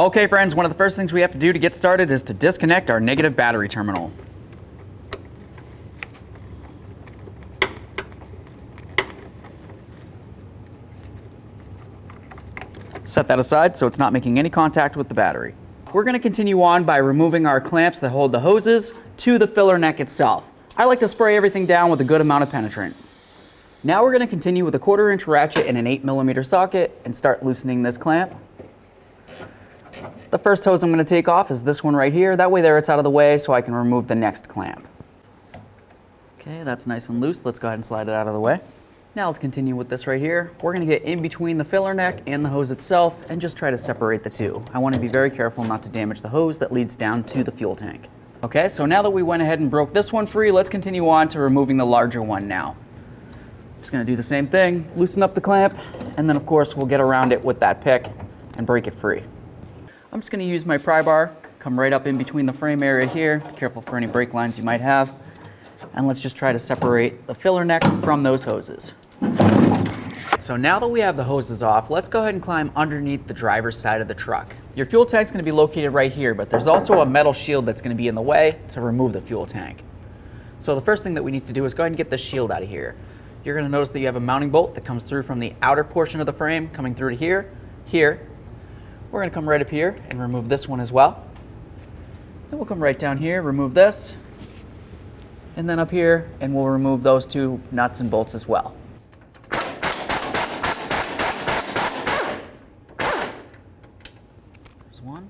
Okay friends, one of the first things we have to do to get started is to disconnect our negative battery terminal. Set that aside so it's not making any contact with the battery. We're going to continue on by removing our clamps that hold the hoses to the filler neck itself. I like to spray everything down with a good amount of penetrant. Now we're going to continue with a 1/4 inch ratchet and an 8mm socket and start loosening this clamp. The first hose I'm going to take off is this one right here. That way there it's out of the way so I can remove the next clamp. Okay, that's nice and loose. Let's go ahead and slide it out of the way. Now let's continue with this right here. We're going to get in between the filler neck and the hose itself and just try to separate the two. I want to be very careful not to damage the hose that leads down to the fuel tank. Okay, so now that we went ahead and broke this one free, let's continue on to removing the larger one now. Just going to do the same thing, loosen up the clamp, and then of course we'll get around it with that pick and break it free. I'm just going to use my pry bar, come right up in between the frame area here. Be careful for any brake lines you might have. And let's just try to separate the filler neck from those hoses. So now that we have the hoses off, let's go ahead and climb underneath the driver's side of the truck. Your fuel tank's going to be located right here, but there's also a metal shield that's going to be in the way to remove the fuel tank. So the first thing that we need to do is go ahead and get this shield out of here. You're going to notice that you have a mounting bolt that comes through from the outer portion of the frame, coming through to here. We're going to come right up here and remove this one as well. Then we'll come right down here, remove this, and then up here, and we'll remove those two nuts and bolts as well. There's one.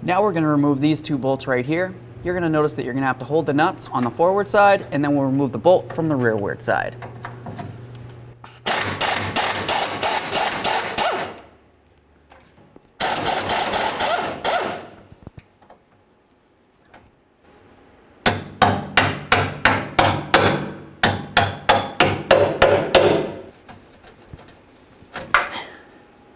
Now we're going to remove these two bolts right here. You're going to notice that you're going to have to hold the nuts on the forward side, and then we'll remove the bolt from the rearward side.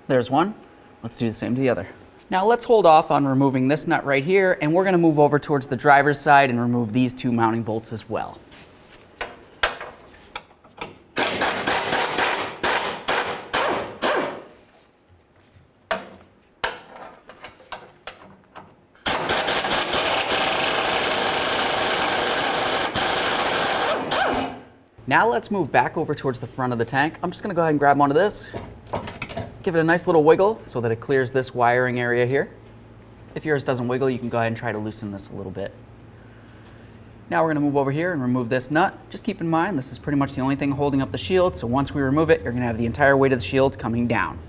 There's one. Let's do the same to the other. Now let's hold off on removing this nut right here, and we're going to move over towards the driver's side and remove these two mounting bolts as well. Now let's move back over towards the front of the tank. I'm just going to go ahead and grab onto this. Give it a nice little wiggle so that it clears this wiring area here. If yours doesn't wiggle, you can go ahead and try to loosen this a little bit. Now we're going to move over here and remove this nut. Just keep in mind, this is pretty much the only thing holding up the shield, so once we remove it, you're going to have the entire weight of the shield coming down.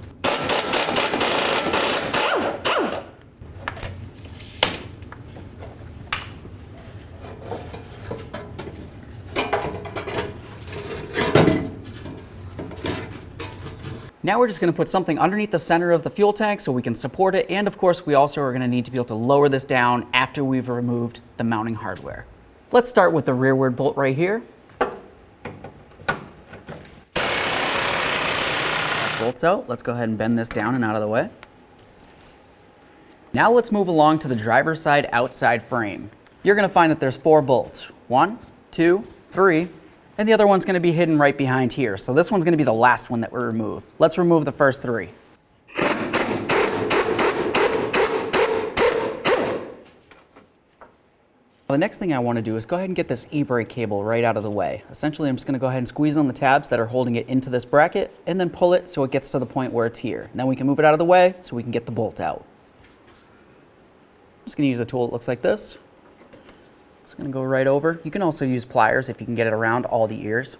Now we're just going to put something underneath the center of the fuel tank so we can support it, and of course we also are going to need to be able to lower this down after we've removed the mounting hardware. Let's start with the rearward bolt right here. That bolt's out. Let's go ahead and bend this down and out of the way. Now let's move along to the driver's side outside frame. You're going to find that there's 4 bolts. 1, 2, 3. And the other one's going to be hidden right behind here. So this one's going to be the last one that we remove. Let's remove the first 3. The next thing I want to do is go ahead and get this e-brake cable right out of the way. Essentially, I'm just going to go ahead and squeeze on the tabs that are holding it into this bracket and then pull it so it gets to the point where it's here. And then we can move it out of the way so we can get the bolt out. I'm just going to use a tool that looks like this. It's going to go right over. You can also use pliers if you can get it around all the ears.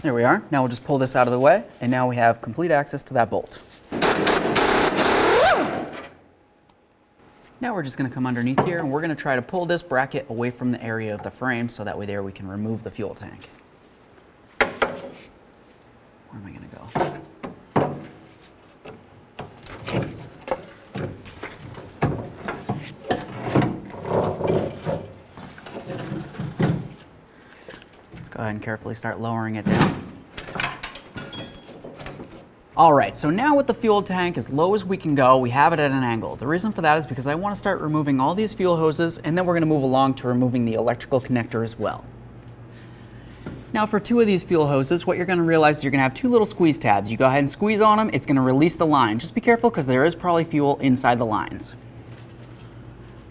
There we are. Now we'll just pull this out of the way, and now we have complete access to that bolt. Now we're just going to come underneath here, and we're going to try to pull this bracket away from the area of the frame so that way there we can remove the fuel tank. Where am I going to go? ahead and carefully start lowering it down. All right, so now with the fuel tank as low as we can go, we have it at an angle. The reason for that is because I want to start removing all these fuel hoses, and then we're going to move along to removing the electrical connector as well. Now for 2 of these fuel hoses, what you're going to realize is you're going to have 2 little squeeze tabs. You go ahead and squeeze on them, it's going to release the line. Just be careful because there is probably fuel inside the lines.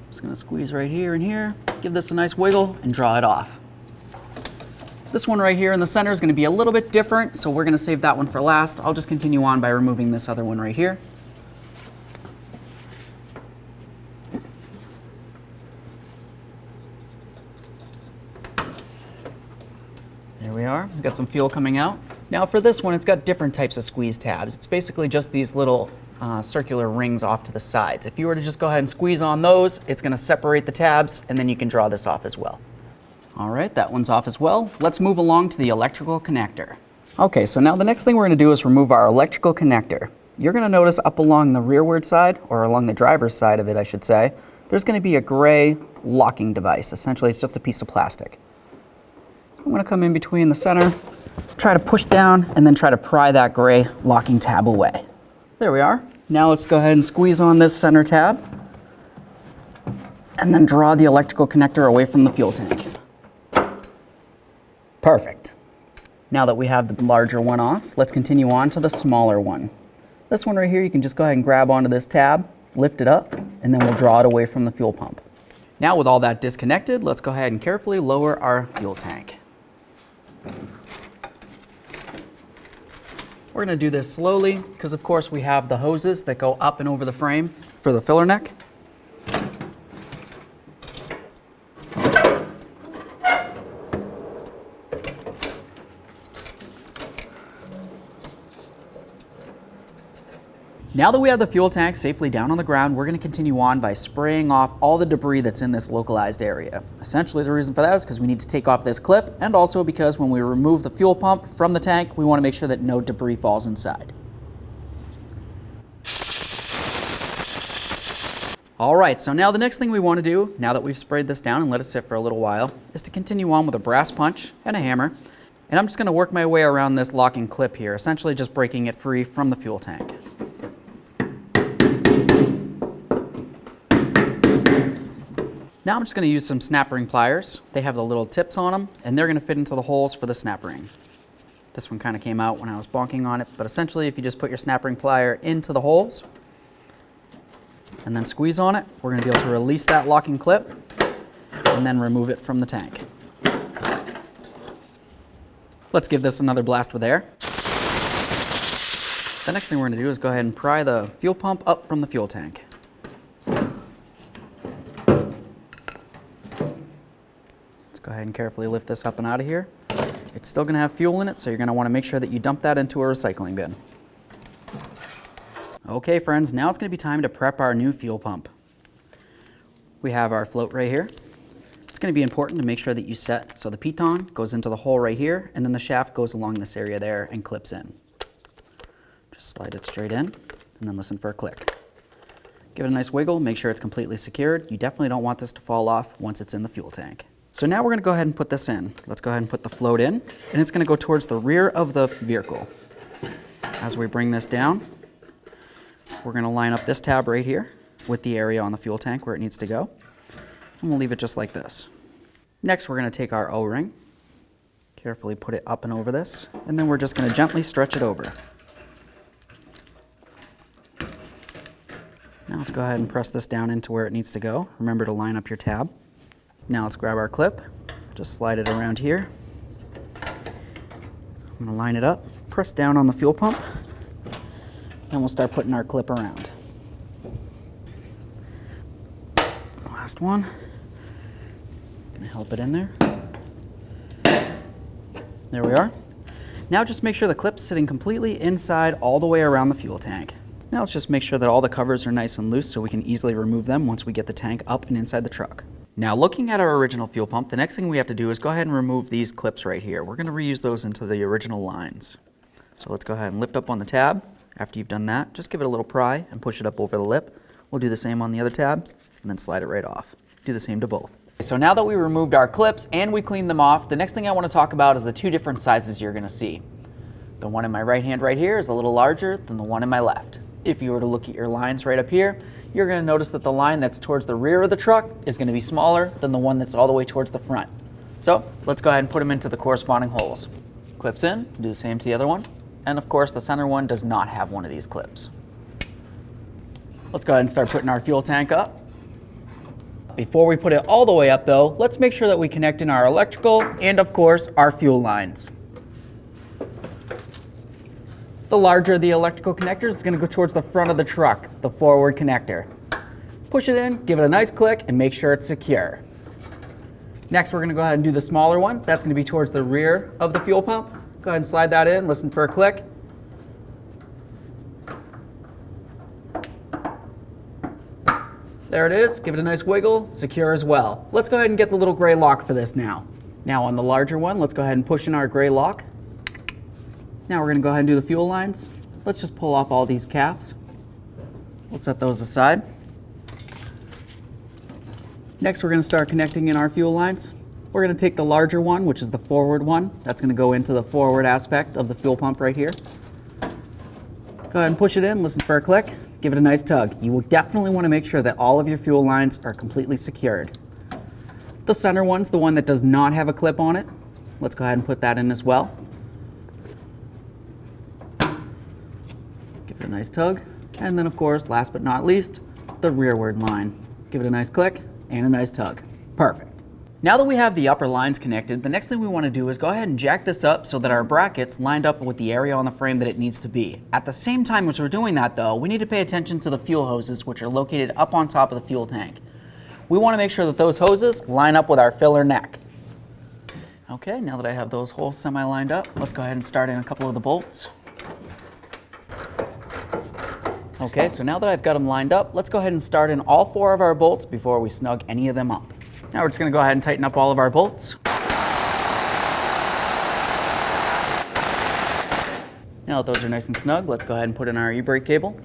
Just going to squeeze right here and here, give this a nice wiggle, and draw it off. This one right here in the center is going to be a little bit different, so we're going to save that one for last. I'll just continue on by removing this other one right here. There we are. We've got some fuel coming out. Now for this one, it's got different types of squeeze tabs. It's basically just these little circular rings off to the sides. If you were to just go ahead and squeeze on those, it's going to separate the tabs, and then you can draw this off as well. All right, that one's off as well. Let's move along to the electrical connector. Okay, so now the next thing we're going to do is remove our electrical connector. You're going to notice up along the rearward side, or along the driver's side of it, I should say, there's going to be a gray locking device. Essentially, it's just a piece of plastic. I'm going to come in between the center, try to push down, and then try to pry that gray locking tab away. There we are. Now let's go ahead and squeeze on this center tab, and then draw the electrical connector away from the fuel tank. Perfect. Now that we have the larger one off, let's continue on to the smaller one. This one right here, you can just go ahead and grab onto this tab, lift it up, and then we'll draw it away from the fuel pump. Now with all that disconnected, let's go ahead and carefully lower our fuel tank. We're going to do this slowly because of course we have the hoses that go up and over the frame for the filler neck. Now that we have the fuel tank safely down on the ground, we're going to continue on by spraying off all the debris that's in this localized area. Essentially, the reason for that is because we need to take off this clip, and also because when we remove the fuel pump from the tank, we want to make sure that no debris falls inside. All right, so now the next thing we want to do, now that we've sprayed this down and let it sit for a little while, is to continue on with a brass punch and a hammer. And I'm just going to work my way around this locking clip here, essentially just breaking it free from the fuel tank. Now I'm just going to use some snap ring pliers. They have the little tips on them, and they're going to fit into the holes for the snap ring. This one kind of came out when I was bonking on it, but essentially if you just put your snap ring plier into the holes and then squeeze on it, we're going to be able to release that locking clip and then remove it from the tank. Let's give this another blast with air. The next thing we're going to do is go ahead and pry the fuel pump up from the fuel tank. Go ahead and carefully lift this up and out of here. It's still going to have fuel in it, so you're going to want to make sure that you dump that into a recycling bin. Okay friends, now it's going to be time to prep our new fuel pump. We have our float right here. It's going to be important to make sure that you set so the piton goes into the hole right here, and then the shaft goes along this area there and clips in. Just slide it straight in, and then listen for a click. Give it a nice wiggle, make sure it's completely secured. You definitely don't want this to fall off once it's in the fuel tank. So now we're going to go ahead and put this in. Let's go ahead and put the float in, and it's going to go towards the rear of the vehicle. As we bring this down, we're going to line up this tab right here with the area on the fuel tank where it needs to go, and we'll leave it just like this. Next, we're going to take our O-ring, carefully put it up and over this, and then we're just going to gently stretch it over. Now let's go ahead and press this down into where it needs to go. Remember to line up your tab. Now let's grab our clip, just slide it around here. I'm going to line it up, press down on the fuel pump, and we'll start putting our clip around. Last one. Going to help it in there. There we are. Now just make sure the clip's sitting completely inside all the way around the fuel tank. Now let's just make sure that all the covers are nice and loose so we can easily remove them once we get the tank up and inside the truck. Now looking at our original fuel pump, the next thing we have to do is go ahead and remove these clips right here. We're going to reuse those into the original lines. So let's go ahead and lift up on the tab. After you've done that, just give it a little pry and push it up over the lip. We'll do the same on the other tab and then slide it right off. Do the same to both. So now that we removed our clips and we cleaned them off, the next thing I want to talk about is the two different sizes you're going to see. The one in my right hand right here is a little larger than the one in my left. If you were to look at your lines right up here, you're going to notice that the line that's towards the rear of the truck is going to be smaller than the one that's all the way towards the front. So let's go ahead and put them into the corresponding holes. Clips in, do the same to the other one. And of course the center one does not have one of these clips. Let's go ahead and start putting our fuel tank up. Before we put it all the way up though, let's make sure that we connect in our electrical and of course our fuel lines. The larger the electrical connector is going to go towards the front of the truck, the forward connector. Push it in, give it a nice click, and make sure it's secure. Next, we're going to go ahead and do the smaller one. That's going to be towards the rear of the fuel pump. Go ahead and slide that in, listen for a click. There it is, give it a nice wiggle, secure as well. Let's go ahead and get the little gray lock for this now. Now on the larger one, let's go ahead and push in our gray lock. Now we're going to go ahead and do the fuel lines. Let's just pull off all these caps. We'll set those aside. Next, we're going to start connecting in our fuel lines. We're going to take the larger one, which is the forward one. That's going to go into the forward aspect of the fuel pump right here. Go ahead and push it in, listen for a click, give it a nice tug. You will definitely want to make sure that all of your fuel lines are completely secured. The center one's the one that does not have a clip on it. Let's go ahead and put that in as well. Give it a nice tug. And then of course, last but not least, the rearward line. Give it a nice click and a nice tug. Perfect. Now that we have the upper lines connected, the next thing we want to do is go ahead and jack this up so that our bracket's lined up with the area on the frame that it needs to be. At the same time as we're doing that though, we need to pay attention to the fuel hoses, which are located up on top of the fuel tank. We want to make sure that those hoses line up with our filler neck. Okay, now that I have those holes semi-lined up, let's go ahead and start in a couple of the bolts. Okay, so now that I've got them lined up, let's go ahead and start in all 4 of our bolts before we snug any of them up. Now we're just going to go ahead and tighten up all of our bolts. Now that those are nice and snug, let's go ahead and put in our e-brake cable.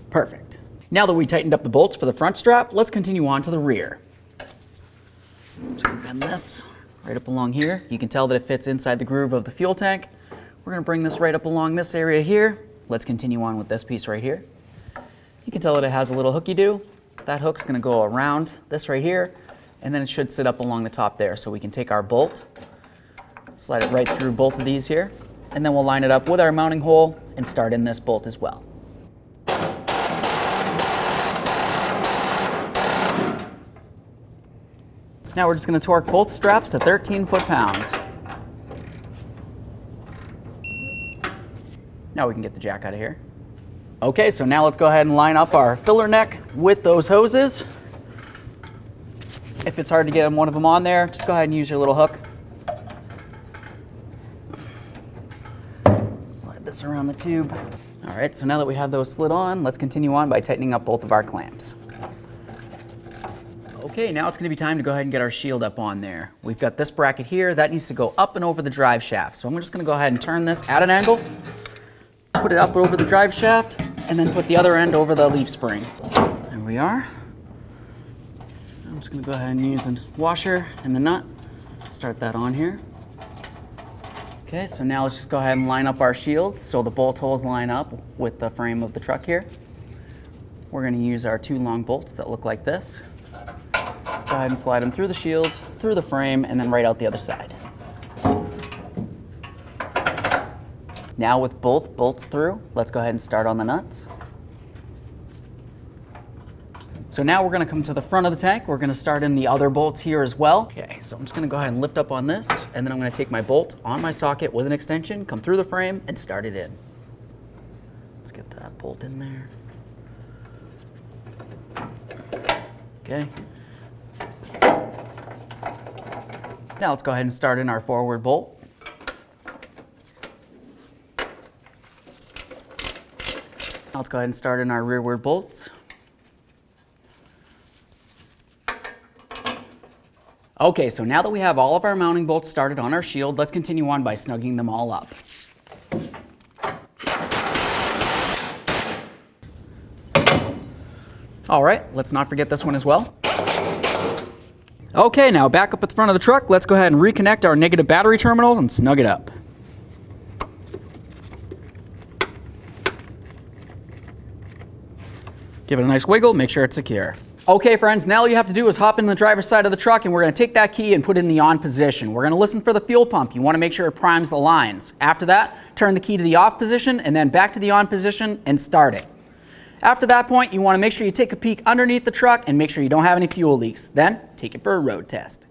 Perfect. Now that we tightened up the bolts for the front strap, let's continue on to the rear. I'm just going to bend this right up along here. You can tell that it fits inside the groove of the fuel tank. We're going to bring this right up along this area here. Let's continue on with this piece right here. You can tell that it has a little hooky-doo. That hook's going to go around this right here, and then it should sit up along the top there. So we can take our bolt, slide it right through both of these here, and then we'll line it up with our mounting hole and start in this bolt as well. Now we're just going to torque both straps to 13 foot-pounds. Now we can get the jack out of here. Okay, so now let's go ahead and line up our filler neck with those hoses. If it's hard to get one of them on there, just go ahead and use your little hook. Slide this around the tube. All right, so now that we have those slid on, let's continue on by tightening up both of our clamps. Okay, now it's going to be time to go ahead and get our shield up on there. We've got this bracket here. That needs to go up and over the drive shaft. So I'm just going to go ahead and turn this at an angle, put it up over the drive shaft, and then put the other end over the leaf spring. There we are. I'm just going to go ahead and use a washer and the nut. Start that on here. Okay, so now let's just go ahead and line up our shields so the bolt holes line up with the frame of the truck here. We're going to use our 2 long bolts that look like this. Go ahead and slide them through the shield, through the frame, and then right out the other side. Now with both bolts through, let's go ahead and start on the nuts. So now we're going to come to the front of the tank. We're going to start in the other bolts here as well. Okay, so I'm just going to go ahead and lift up on this, and then I'm going to take my bolt on my socket with an extension, come through the frame, and start it in. Let's get that bolt in there. Okay. Now let's go ahead and start in our forward bolt. Now let's go ahead and start in our rearward bolts. Okay, so now that we have all of our mounting bolts started on our shield, let's continue on by snugging them all up. All right, let's not forget this one as well. Okay, now back up at the front of the truck, let's go ahead and reconnect our negative battery terminal and snug it up. Give it a nice wiggle, make sure it's secure. Okay friends, now all you have to do is hop in the driver's side of the truck and we're going to take that key and put it in the on position. We're going to listen for the fuel pump. You want to make sure it primes the lines. After that, turn the key to the off position and then back to the on position and start it. After that point, you want to make sure you take a peek underneath the truck and make sure you don't have any fuel leaks. Then, take it for a road test.